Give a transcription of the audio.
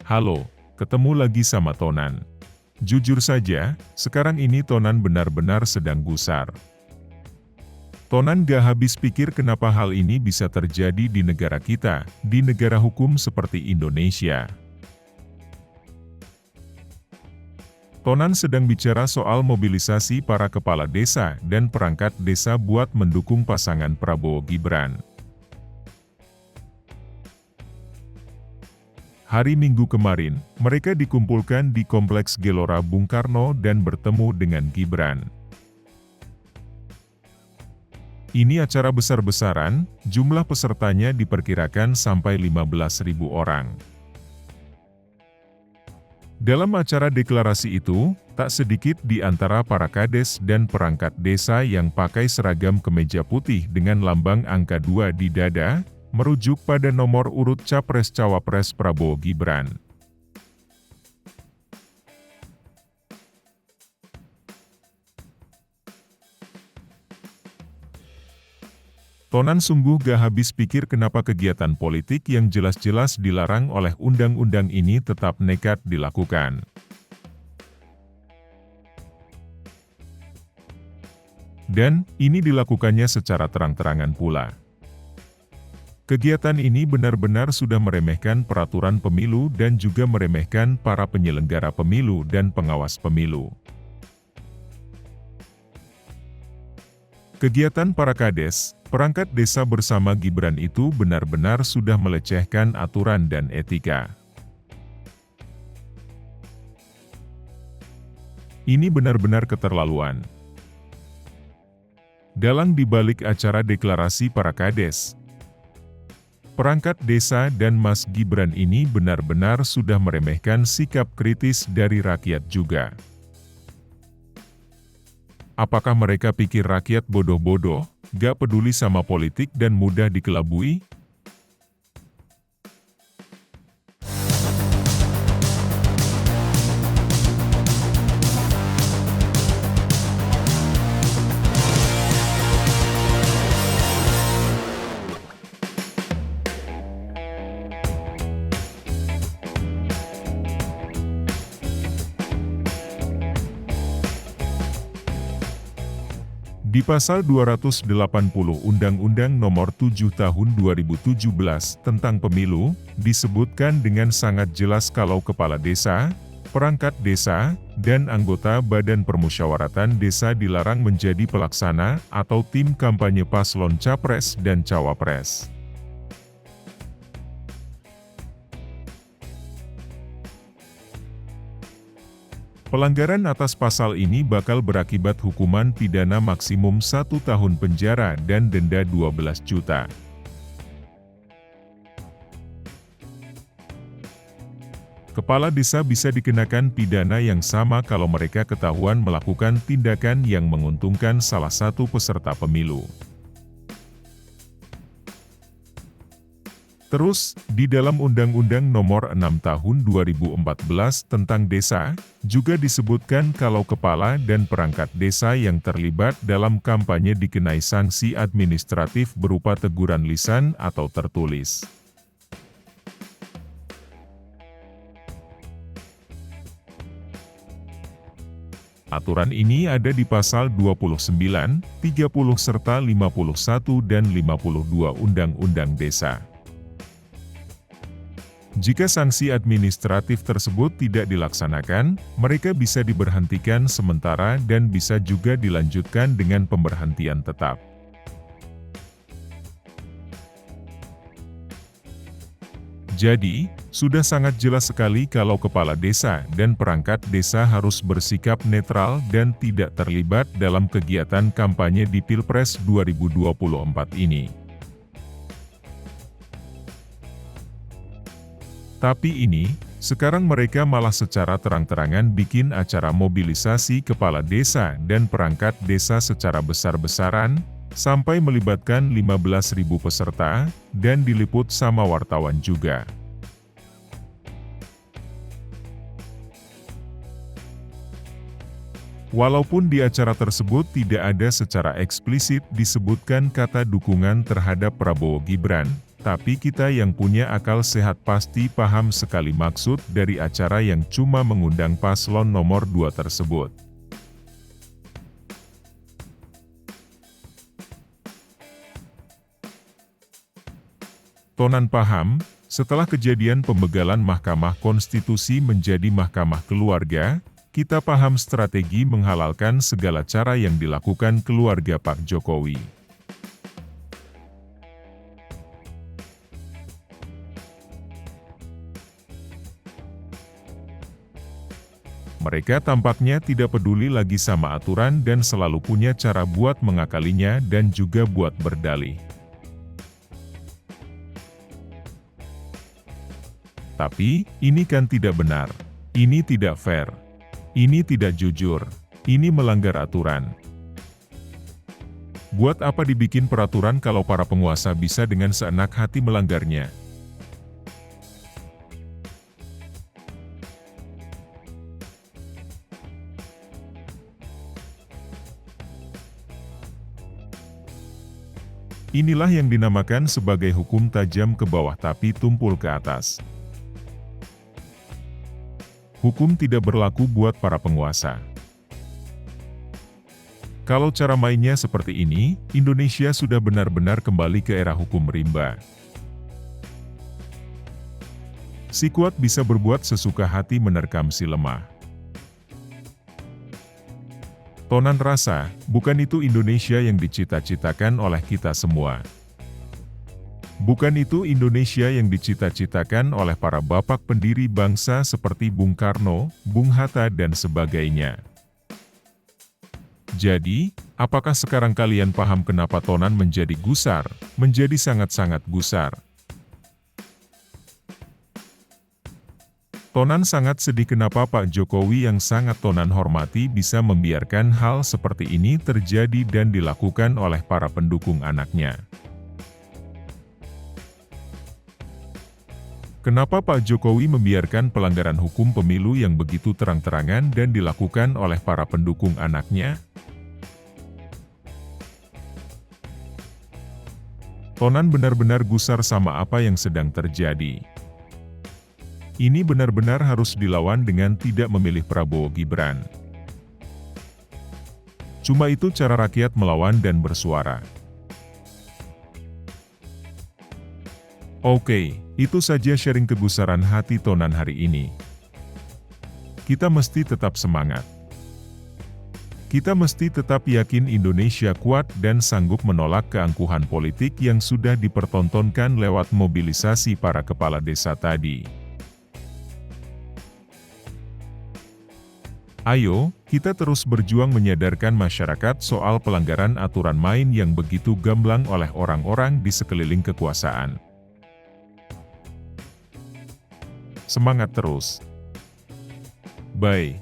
Halo, ketemu lagi sama Tonan. Jujur saja, sekarang ini Tonan benar-benar sedang gusar. Tonan gak habis pikir kenapa hal ini bisa terjadi di negara kita, di negara hukum seperti Indonesia. Tonan sedang bicara soal mobilisasi para kepala desa dan perangkat desa buat mendukung pasangan Prabowo Gibran. Hari Minggu kemarin, mereka dikumpulkan di Kompleks Gelora Bung Karno dan bertemu dengan Gibran. Ini acara besar-besaran, jumlah pesertanya diperkirakan sampai 15.000 orang. Dalam acara deklarasi itu, tak sedikit di antara para kades dan perangkat desa yang pakai seragam kemeja putih dengan lambang angka 2 di dada, merujuk pada nomor urut Capres-Cawapres Prabowo Gibran. Tonan sungguh gak habis pikir kenapa kegiatan politik yang jelas-jelas dilarang oleh undang-undang ini tetap nekat dilakukan. Dan, ini dilakukannya secara terang-terangan pula. Kegiatan ini benar-benar sudah meremehkan peraturan pemilu dan juga meremehkan para penyelenggara pemilu dan pengawas pemilu. Kegiatan para kades, perangkat desa bersama Gibran itu benar-benar sudah melecehkan aturan dan etika. Ini benar-benar keterlaluan. Dalang dibalik acara deklarasi para kades, perangkat desa dan Mas Gibran ini benar-benar sudah meremehkan sikap kritis dari rakyat juga. Apakah mereka pikir rakyat bodoh-bodoh, gak peduli sama politik dan mudah dikelabui? Di pasal 280 Undang-Undang Nomor 7 Tahun 2017 tentang Pemilu, disebutkan dengan sangat jelas kalau kepala desa, perangkat desa, dan anggota Badan Permusyawaratan Desa dilarang menjadi pelaksana atau tim kampanye paslon Capres dan Cawapres. Pelanggaran atas pasal ini bakal berakibat hukuman pidana maksimum 1 tahun penjara dan denda 12 juta. Kepala desa bisa dikenakan pidana yang sama kalau mereka ketahuan melakukan tindakan yang menguntungkan salah satu peserta pemilu. Terus, di dalam Undang-Undang Nomor 6 Tahun 2014 tentang Desa, juga disebutkan kalau kepala dan perangkat desa yang terlibat dalam kampanye dikenai sanksi administratif berupa teguran lisan atau tertulis. Aturan ini ada di pasal 29, 30 serta 51 dan 52 Undang-Undang Desa. Jika sanksi administratif tersebut tidak dilaksanakan, mereka bisa diberhentikan sementara dan bisa juga dilanjutkan dengan pemberhentian tetap. Jadi, sudah sangat jelas sekali kalau kepala desa dan perangkat desa harus bersikap netral dan tidak terlibat dalam kegiatan kampanye di Pilpres 2024 ini. Tapi ini, sekarang mereka malah secara terang-terangan bikin acara mobilisasi kepala desa dan perangkat desa secara besar-besaran, sampai melibatkan 15.000 peserta, dan diliput sama wartawan juga. Walaupun di acara tersebut tidak ada secara eksplisit disebutkan kata dukungan terhadap Prabowo Gibran, Tapi kita yang punya akal sehat pasti paham sekali maksud dari acara yang cuma mengundang paslon nomor 2 tersebut. Tonan paham, setelah kejadian pembegalan Mahkamah Konstitusi menjadi Mahkamah Keluarga, kita paham strategi menghalalkan segala cara yang dilakukan keluarga Pak Jokowi. Mereka tampaknya tidak peduli lagi sama aturan dan selalu punya cara buat mengakalinya dan juga buat berdalih. Tapi, ini kan tidak benar. Ini tidak fair. Ini tidak jujur. Ini melanggar aturan. Buat apa dibikin peraturan kalau para penguasa bisa dengan seenak hati melanggarnya? Inilah yang dinamakan sebagai hukum tajam ke bawah tapi tumpul ke atas. Hukum tidak berlaku buat para penguasa. Kalau cara mainnya seperti ini, Indonesia sudah benar-benar kembali ke era hukum rimba. Si kuat bisa berbuat sesuka hati menerkam si lemah. Tonan rasa, bukan itu Indonesia yang dicita-citakan oleh kita semua. Bukan itu Indonesia yang dicita-citakan oleh para bapak pendiri bangsa seperti Bung Karno, Bung Hatta dan sebagainya. Jadi, apakah sekarang kalian paham kenapa Tonan menjadi gusar, menjadi sangat-sangat gusar? Tonan sangat sedih kenapa Pak Jokowi yang sangat Tonan hormati bisa membiarkan hal seperti ini terjadi dan dilakukan oleh para pendukung anaknya. Kenapa Pak Jokowi membiarkan pelanggaran hukum pemilu yang begitu terang-terangan dan dilakukan oleh para pendukung anaknya? Tonan benar-benar gusar sama apa yang sedang terjadi. Ini benar-benar harus dilawan dengan tidak memilih Prabowo Gibran. Cuma itu cara rakyat melawan dan bersuara. Oke, itu saja sharing kegusaran hati Tonan hari ini. Kita mesti tetap semangat. Kita mesti tetap yakin Indonesia kuat dan sanggup menolak keangkuhan politik yang sudah dipertontonkan lewat mobilisasi para kepala desa tadi. Ayo, kita terus berjuang menyadarkan masyarakat soal pelanggaran aturan main yang begitu gamblang oleh orang-orang di sekeliling kekuasaan. Semangat terus. Bye.